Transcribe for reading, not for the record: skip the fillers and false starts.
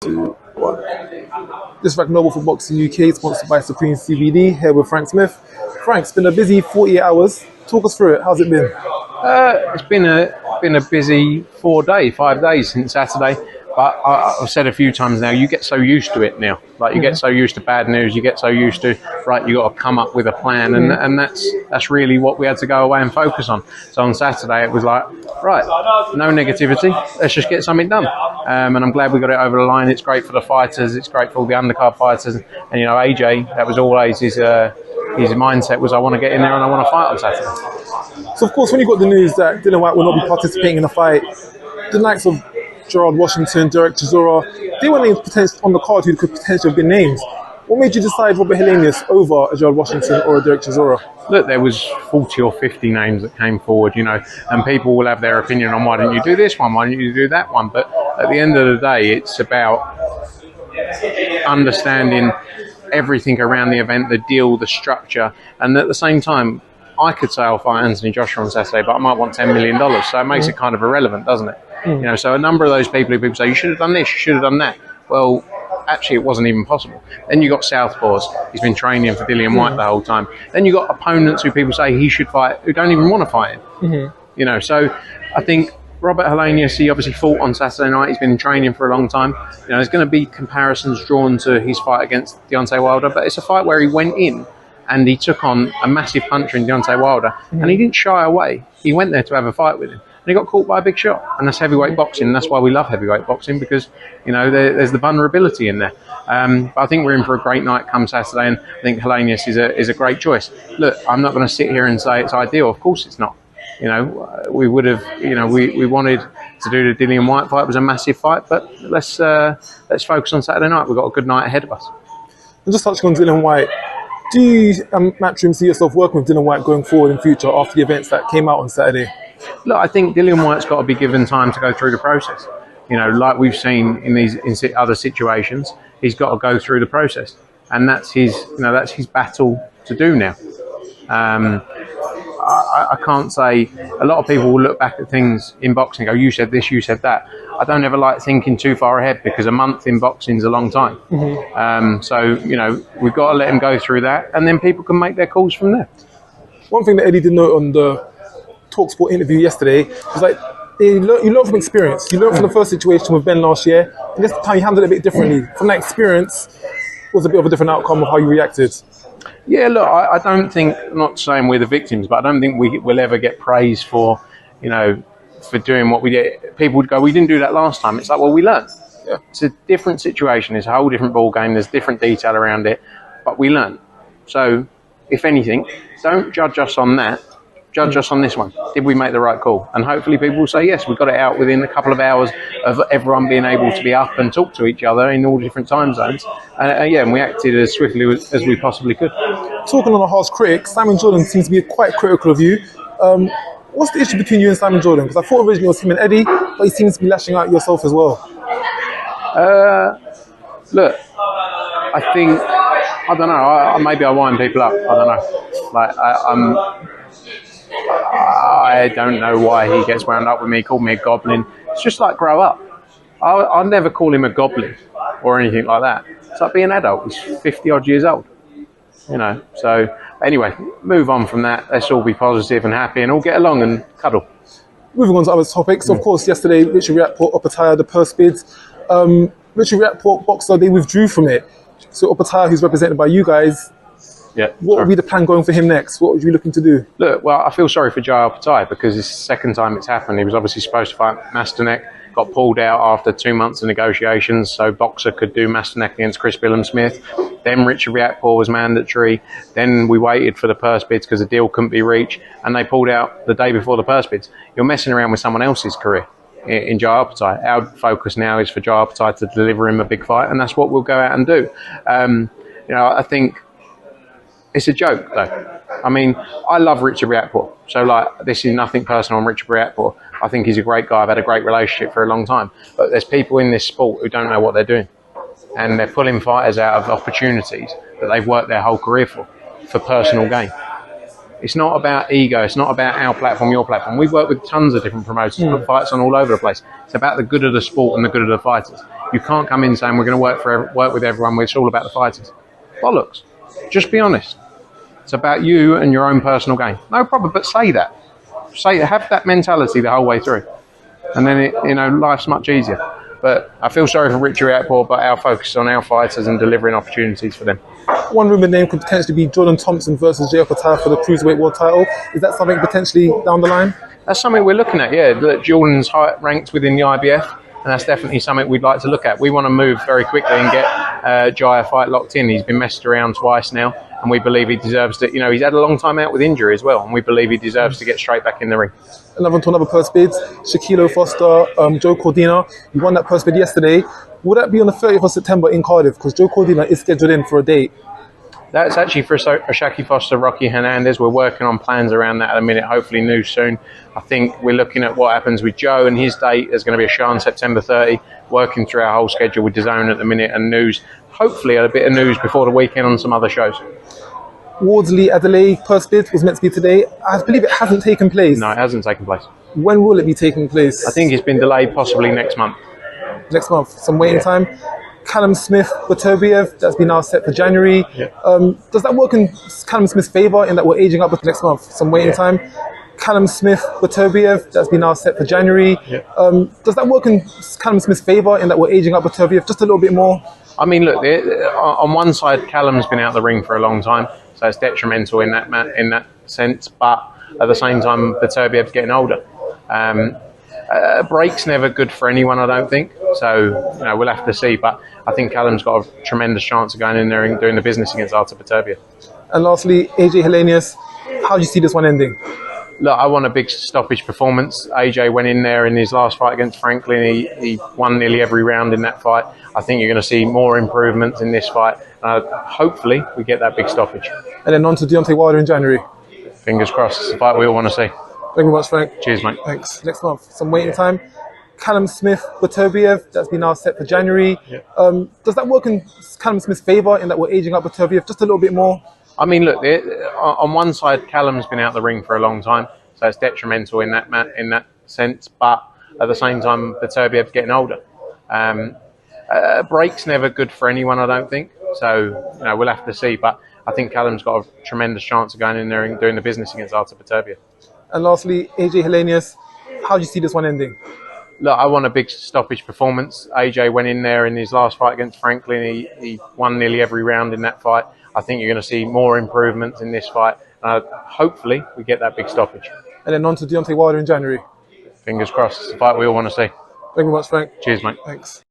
2, 1. This is Noble for Boxing UK, sponsored by Supreme CBD, here with Frank Smith. Frank, it's been a busy 48 hours. Talk us through it. How's it been? It's been a busy 5 days since Saturday. But I've said a few times now, you get so used to it now. Like you get so used to bad news, you get so used to, right, you got to come up with a plan, and that's really what we had to go away and focus on. So on Saturday it was like, right, no negativity, let's just get something done. And I'm glad we got it over the line. It's great for the fighters, it's great for all the undercard fighters, and you know, AJ, that was always his mindset was, I want to get in there and I want to fight on Saturday. So of course, when you got the news that Dillian Whyte will not be participating in the fight, the likes of Gerard Washington, Derek Chisora, they were names on the card who could potentially have been named. What made you decide Robert Helenius over a Gerard Washington or a Derek Chisora? Look, there was 40 or 50 names that came forward, you know, and people will have their opinion on why didn't you do this one, why didn't you do that one. But at the end of the day, it's about understanding everything around the event, the deal, the structure, and at the same time, I could say I'll fight Anthony Joshua on Saturday, but I might want $10 million, so it makes it kind of irrelevant, doesn't it? You know, so a number of those people who say, you should have done this, you should have done that. Well, actually, it wasn't even possible. Then you got Southpaws. He's been training for Dillian Whyte the whole time. Then you got opponents who people say he should fight, who don't even want to fight him. You know, so I think Robert Helenius, he obviously fought on Saturday night. He's been in training for a long time. You know, there's going to be comparisons drawn to his fight against Deontay Wilder, but it's a fight where he went in and he took on a massive puncher in Deontay Wilder, and he didn't shy away. He went there to have a fight with him. And he got caught by a big shot, and that's heavyweight boxing. And that's why we love heavyweight boxing, because you know there's the vulnerability in there. But I think we're in for a great night come Saturday, and I think Helenius is a great choice. Look, I'm not going to sit here and say it's ideal. Of course, it's not. You know, we would have. You know, we wanted to do the Dillian Whyte fight. It was a massive fight, but let's focus on Saturday night. We've got a good night ahead of us. And just touching on Dillian Whyte, do you, Matchroom, see yourself working with Dillian Whyte going forward in future after the events that came out on Saturday? Look, I think Dillian Whyte's got to be given time to go through the process. You know, like we've seen in other situations, he's got to go through the process, and that's his battle to do now. I can't say. A lot of people will look back at things in boxing and go, "You said this, you said that." I don't ever like thinking too far ahead, because a month in boxing is a long time. So you know, we've got to let him go through that, and then people can make their calls from there. One thing that Eddie did note on the TalkSport interview yesterday was like, you learn from experience. You learn from the first situation with Ben last year, and this time you handled it a bit differently. From that experience, it was a bit of a different outcome of how you reacted. Yeah, look, I don't think, I'm not saying we're the victims, but I don't think we'll ever get praise for, you know, for doing what we did. People would go, we didn't do that last time. It's like, well, we learned. Yeah. It's a different situation. It's a whole different ball game. There's different detail around it, but we learned. So, if anything, don't judge us on that. Judge us on this one. Did we make the right call? And hopefully people will say, yes, we got it out within a couple of hours of everyone being able to be up and talk to each other in all different time zones. And we acted as swiftly as we possibly could. Talking on a harsh critic, Simon Jordan seems to be quite critical of you. What's the issue between you and Simon Jordan? Because I thought originally it was him and Eddie, but he seems to be lashing out yourself as well. Look, I think, I don't know, maybe I wind people up. I don't know. Like, I don't know why he gets wound up with me. He called me a goblin. It's just like, grow up. I'll never call him a goblin or anything like that. It's like being an adult. He's 50 odd years old. You know, so anyway, move on from that. Let's all be positive and happy and all get along and cuddle. Moving on to other topics. Of course, yesterday, Richard Riakporhe, Opataya, the purse bids. Richard Riakporhe, boxer, they withdrew from it. So Opataya, who's represented by you guys, what would be the plan going for him next? What would you be looking to do? Look, well, I feel sorry for Jai Opataya, because it's the second time it's happened. He was obviously supposed to fight Masterneck, got pulled out after 2 months of negotiations, so Boxer could do Masterneck against Chris Billum-Smith. Then Richard Riakporhe was mandatory. Then we waited for the purse bids because the deal couldn't be reached, and they pulled out the day before the purse bids. You're messing around with someone else's career in Jai Opataya. Our focus now is for Jai Opataya to deliver him a big fight, and that's what we'll go out and do. You know, I think it's a joke, though. I mean, I love Richard Riakporhe, so like, this is nothing personal on Richard Riakporhe. I think he's a great guy. I've had a great relationship for a long time. But there's people in this sport who don't know what they're doing, and they're pulling fighters out of opportunities that they've worked their whole career for personal gain. It's not about ego. It's not about our platform, your platform. We've worked with tons of different promoters, put fights on all over the place. It's about the good of the sport and the good of the fighters. You can't come in saying we're going to work with everyone. It's all about the fighters. Bollocks. Just be honest. It's about you and your own personal gain. No problem, but say that. Have that mentality the whole way through, and then life's much easier. But I feel sorry for Richie Riakporhe, but our focus is on our fighters and delivering opportunities for them. One rumour name could potentially be Jordan Thompson versus Jay Opetaia for the Cruiserweight World title. Is that something potentially down the line? That's something we're looking at, yeah. Jordan's ranked within the IBF, and that's definitely something we'd like to look at. We want to move very quickly and get Jai a fight locked in. He's been messed around twice now, and we believe he deserves to. He's had a long time out with injury as well, and we believe he deserves to get straight back in the ring. Another purse bid, Shaquille Foster, Joe Cordina. You won that purse bid yesterday. Will that be on the 30th of September in Cardiff? Because Joe Cordina is scheduled in for a date. That's actually for Shaki Foster, Rocky Hernandez. We're working on plans around that at the minute. Hopefully news soon. I think we're looking at what happens with Joe and his date. There's going to be a show on September 30. Working through our whole schedule with DAZN at the minute and news. Hopefully a bit of news before the weekend on some other shows. Wardsley Adelaide purse bid was meant to be today. I believe it hasn't taken place. No, it hasn't taken place. When will it be taking place? I think it's been delayed, possibly next month. Next month, some waiting time. Callum Smith, Baturbiev, that's been now set for January. Yeah. Does that work in Callum Smith's favour in that we're aging up next month? Some waiting time. Callum Smith, Baturbiev, that's been now set for January. Yeah. Does that work in Callum Smith's favour in that we're aging up Baturbiev just a little bit more? I mean, look, on one side, Callum's been out of the ring for a long time, so it's detrimental in that sense. But at the same time, Baturbiev getting older. A break's never good for anyone, I don't think. So we'll have to see. But I think Callum's got a tremendous chance of going in there and doing the business against Artur Beterbiev. And lastly, AJ Helenius, how do you see this one ending? Look, I want a big stoppage performance. AJ went in there in his last fight against Franklin. He won nearly every round in that fight. I think you're going to see more improvements in this fight. Hopefully, we get that big stoppage. And then on to Deontay Wilder in January. Fingers crossed. It's a fight we all want to see. Thank you very much, Frank. Cheers, mate. Thanks. Next month, some waiting time. Callum Smith, Baturbiev, that's been now set for January. Yeah. Does that work in Callum Smith's favour in that we're aging up Baturbiev just a little bit more? I mean, look, on one side, Callum's been out of the ring for a long time, so it's detrimental in that sense. But at the same time, Beterbiev's getting older. A break's never good for anyone, I don't think. So we'll have to see. But I think Callum's got a tremendous chance of going in there and doing the business against Artur Beterbiev. And lastly, AJ Helenius, how do you see this one ending? Look, I want a big stoppage performance. AJ went in there in his last fight against Franklin. He won nearly every round in that fight. I think you're going to see more improvements in this fight. Hopefully, we get that big stoppage. And then on to Deontay Wilder in January. Fingers crossed. It's a fight we all want to see. Thank you very much, Frank. Cheers, mate. Thanks.